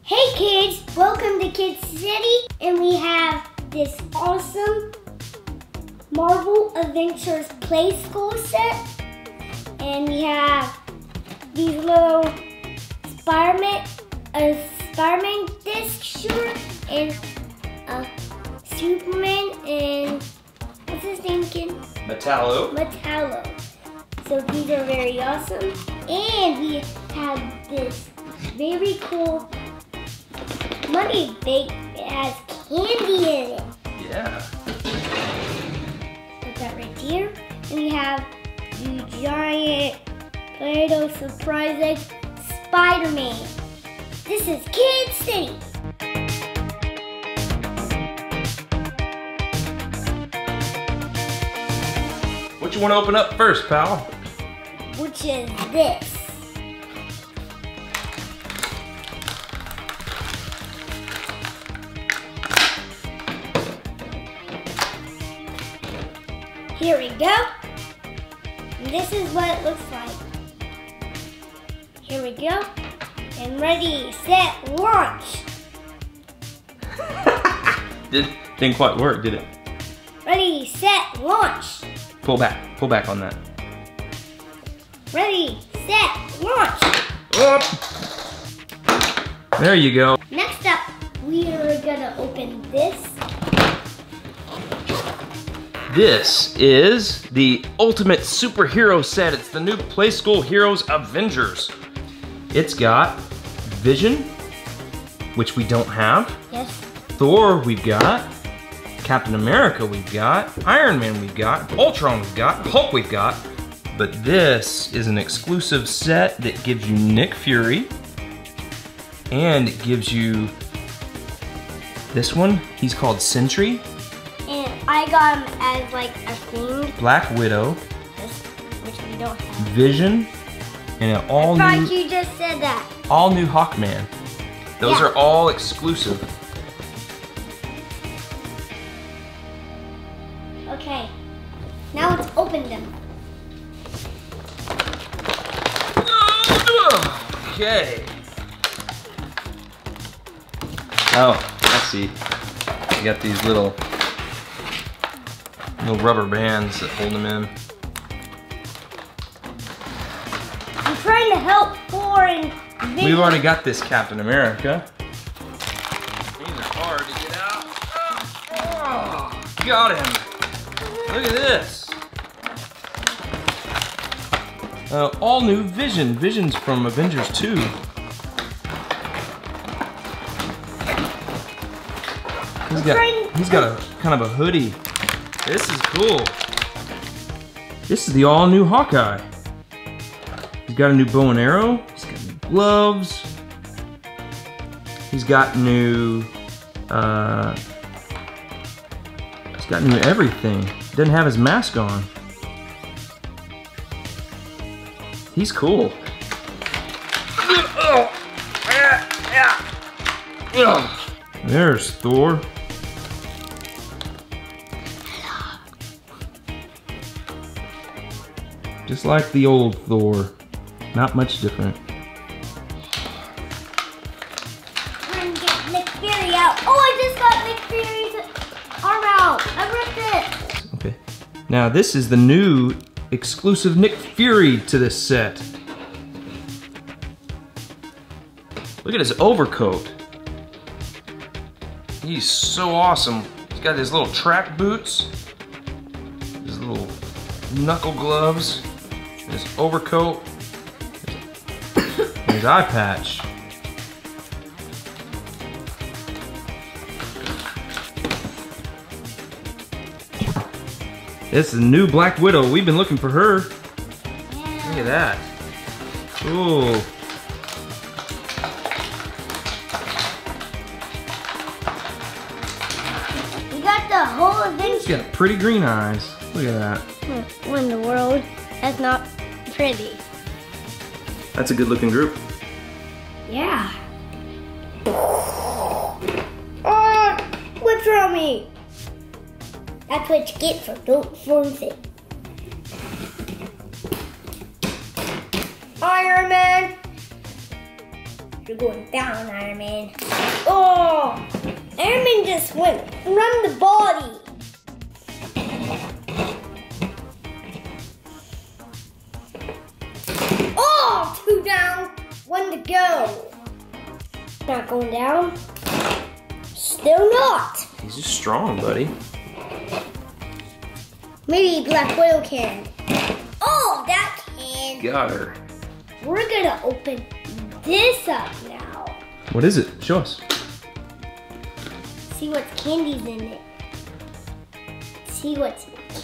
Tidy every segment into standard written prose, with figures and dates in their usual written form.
Hey kids, welcome to KidCity, and we have this awesome Marvel Avengers Play School set, and we have these little Spider-Man disc shooter, and a Superman, and what's his name again? Metallo. So these are very awesome, and we have this very cool money bag. It has candy in it. Yeah. Put that right here. And we have the giant Play-doh surprise egg Spider-Man. This is KidCity. What you want to open up first, pal? Which is this. Here we go. And this is what it looks like. Here we go. And ready, set, launch. Didn't quite work, did it? Ready, set, launch. Pull back on that. Ready, set, launch. Up. There you go. Next up, we are gonna open this. This is the ultimate superhero set. It's the new Play School Heroes Avengers. It's got Vision, which we don't have. Yes. Thor we've got. Captain America we've got. Iron Man we've got. Ultron we've got. Hulk we've got. But this is an exclusive set that gives you Nick Fury. And it gives you this one. He's called Sentry. And I got him as like a thing. Black Widow. Which we don't have. Vision. And an all I new. thought you just said that. All new Hawkman. Those Yeah. are all exclusive. Okay. Now let's open them. Okay. Oh, I see. You got these little rubber bands that hold them in. I'm trying to help Thor and Vision. We've already got this Captain America. These are hard to get out. Oh, got him. Look at this. All new Vision. Vision's from Avengers 2. He's got a kind of a hoodie. This is cool. This is the all new Hawkeye. He's got a new bow and arrow. He's got new gloves. He's got new everything. He doesn't have his mask on. He's cool. There's Thor. Just like the old Thor. Not much different. Trying to get Nick Fury out. Oh, I just got Nick Fury's arm out. I ripped it. Okay. Now this is the new exclusive Nick Fury to this set. Look at his overcoat. He's so awesome. He's got his little track boots, his little knuckle gloves, his overcoat, and his eye patch. This is the new Black Widow. We've been looking for her. Yeah. Look at that. Ooh. We got the whole Avengers. She's got pretty green eyes. Look at that. What in the world? That's not pretty. That's a good looking group. Yeah. What's wrong with me? That's what you get for don't force it. Iron Man. You're going down, Iron Man. Oh! Iron Man just went from the body. Oh! 2 down, 1 to go. Not going down. Still not. He's just strong, buddy. Maybe Black Widow can. Oh, that can. Got her. We're gonna open this up now. What is it? Show us. See what candy's in it. See what's in it.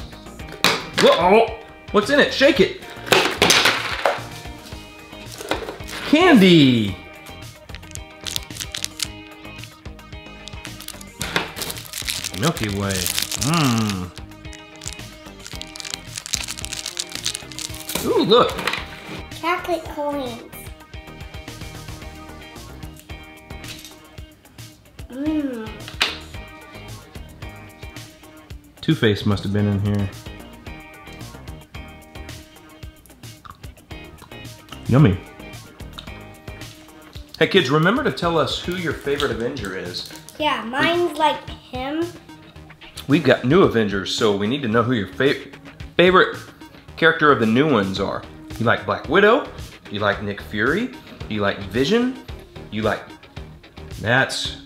Whoa! What's in it? Shake it. Candy. Milky Way. Mmm. Ooh, look. Chocolate coins. Mmm. Two-Face must have been in here. Yummy. Hey kids, remember to tell us who your favorite Avenger is. Yeah, mine's like him. We've got new Avengers, so we need to know who your favorite character of the new ones are. You like Black Widow? You like Nick Fury? You like Vision? You like... That's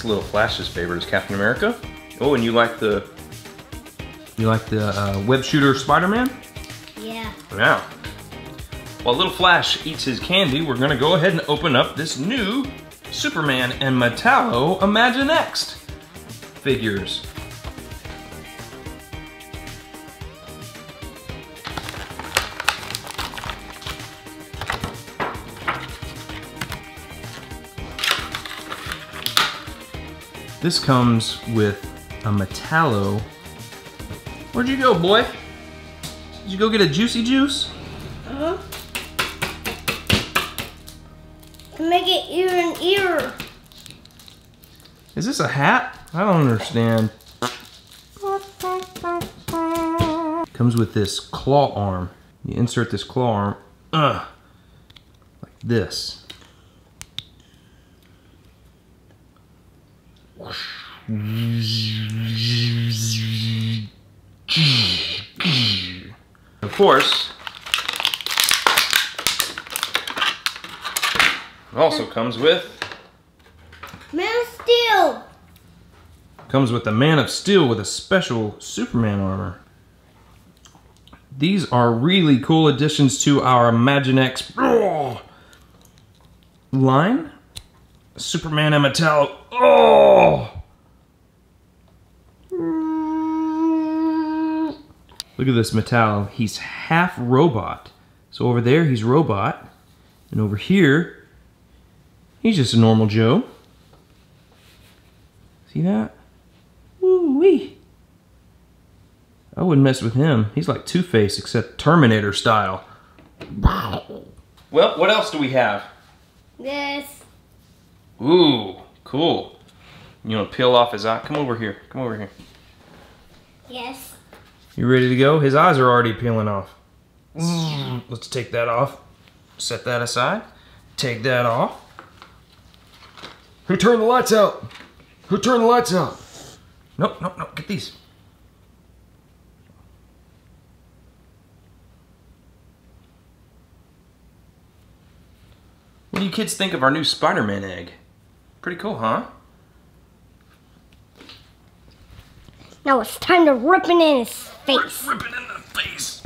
Little Flash's favorite is Captain America. Oh, and you like the web shooter SpiderMan? Yeah. Yeah. While Little Flash eats his candy, we're gonna go ahead and open up this new Superman and Metallo Imaginext figures. This comes with a Metallo. Where'd you go, boy? Did you go get a juicy juice? Uh-huh. To make it ear and ear. Is this a hat? I don't understand. Comes with this claw arm. You insert this claw arm, like this. Of course, it also comes with Man of Steel. Comes with the Man of Steel with a special Superman armor. These are really cool additions to our Imaginext line. Superman and Metallo. Oh! Look at this Metallo. He's half robot. So over there he's robot. And over here, he's just a normal Joe. See that? Woo-wee. I wouldn't mess with him. He's like Two-Face, except Terminator style. Well, what else do we have? This. Ooh, cool. You want to peel off his eye? Come over here. Come over here. Yes. You ready to go? His eyes are already peeling off. Let's take that off. Set that aside. Take that off. Who turned the lights out? Who turned the lights out? Nope, nope, nope. Get these. What do you kids think of our new Spider-Man egg? Pretty cool, huh? Now it's time to rip it in his face. Rip it in the face.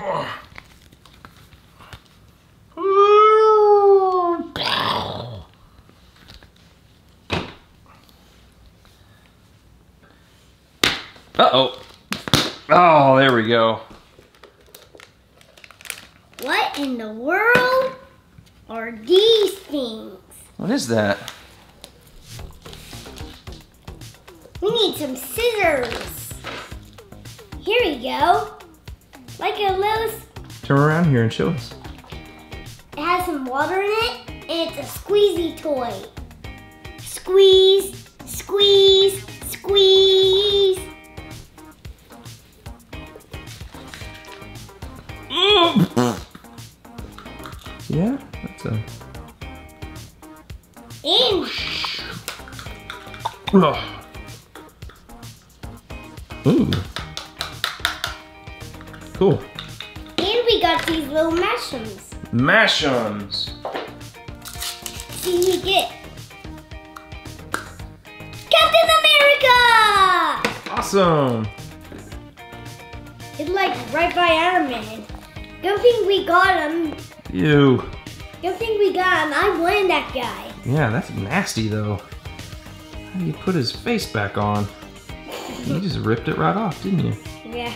Uh-oh. Oh, there we go. What in the world are these things? What is that? We need some scissors. Here we go. Like a little... Turn around here and show us. It has some water in it, and it's a squeezy toy. Squeeze, squeeze, squeeze. Yeah, that's a... Oh. Ooh. Cool. And we got these little mashems. Mashems. See, we get Captain America! Awesome. It's like right by Iron Man. Good thing we got him. Ew. Good thing we got him. I wanted that guy. Yeah, that's nasty though. How do you put his face back on? You just ripped it right off, didn't you? Yeah.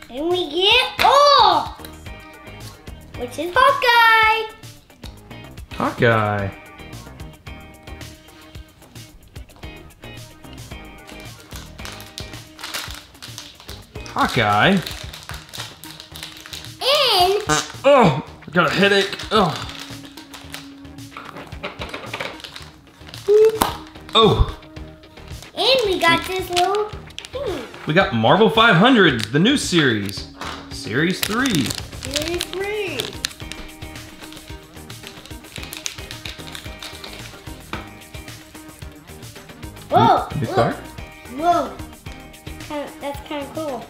And we get, which is Hawkeye. Hawkeye. Hawkeye. And Oh, I got a headache. Oh. Oh. and we got this little thing. We got Marvel 500, the new series. Series 3. Series 3. Whoa! New Look. card? Whoa! That's kind of cool.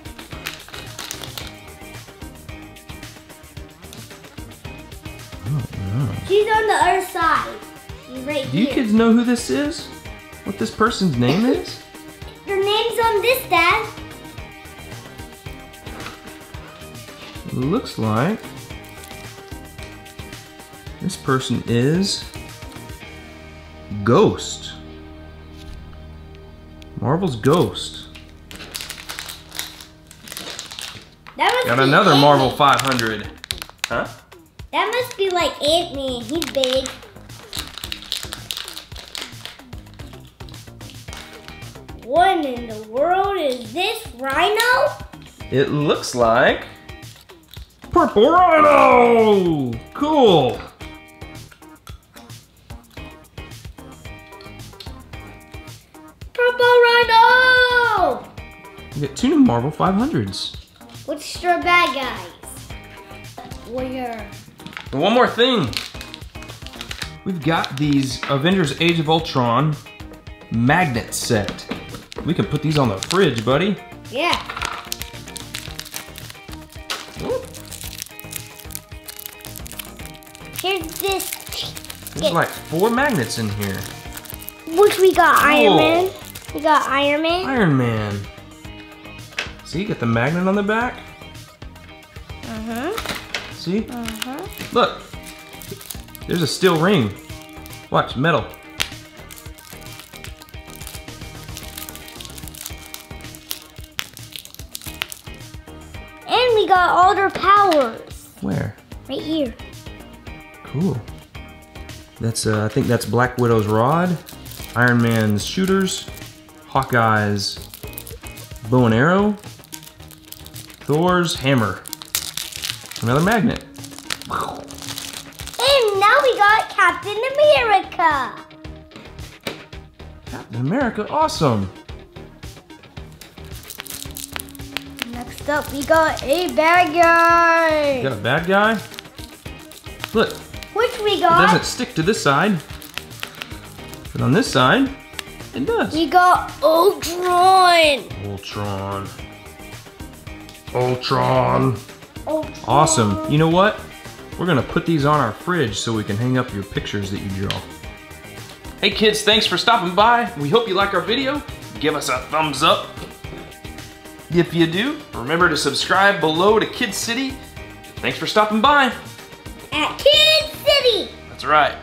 She's on the other side. She's right Do you here. kids know who this is? What this person's name is? Their name's on this, Dad. It looks like this person is Ghost. Marvel's Ghost. That must Got be another Ant-Man. Marvel 500. Huh? That must be like Ant-Man. He's big. What in the world is this? Rhino? It looks like Purple Rhino! Cool! Purple Rhino! We got 2 new Marvel 500s. What's the bad guys? Warrior. And one more thing. We've got these Avengers Age of Ultron magnet set. We can put these on the fridge, buddy. Yeah. Here's this. There's like 4 magnets in here. Which we got Iron Cool. Man. We got Iron Man. Iron Man. See, you got the magnet on the back. See? Look, there's a steel ring. Watch, metal. And we got all their powers. Where? Right here. Cool. That's I think that's Black Widow's rod, Iron Man's shooters, Hawkeye's bow and arrow, Thor's hammer. Another magnet. And now we got Captain America. Captain America, awesome. Next up, we got a bad guy. You got a bad guy? Look, Which we it got? doesn't stick to this side. But on this side, it does. We got Ultron. Ultron. Ultron. Ultron. Awesome. You know what? We're gonna put these on our fridge so we can hang up your pictures that you draw. Hey kids, thanks for stopping by. We hope you like our video. Give us a thumbs up. If you do, remember to subscribe below to KidCity. Thanks for stopping by. At KidCity. That's right.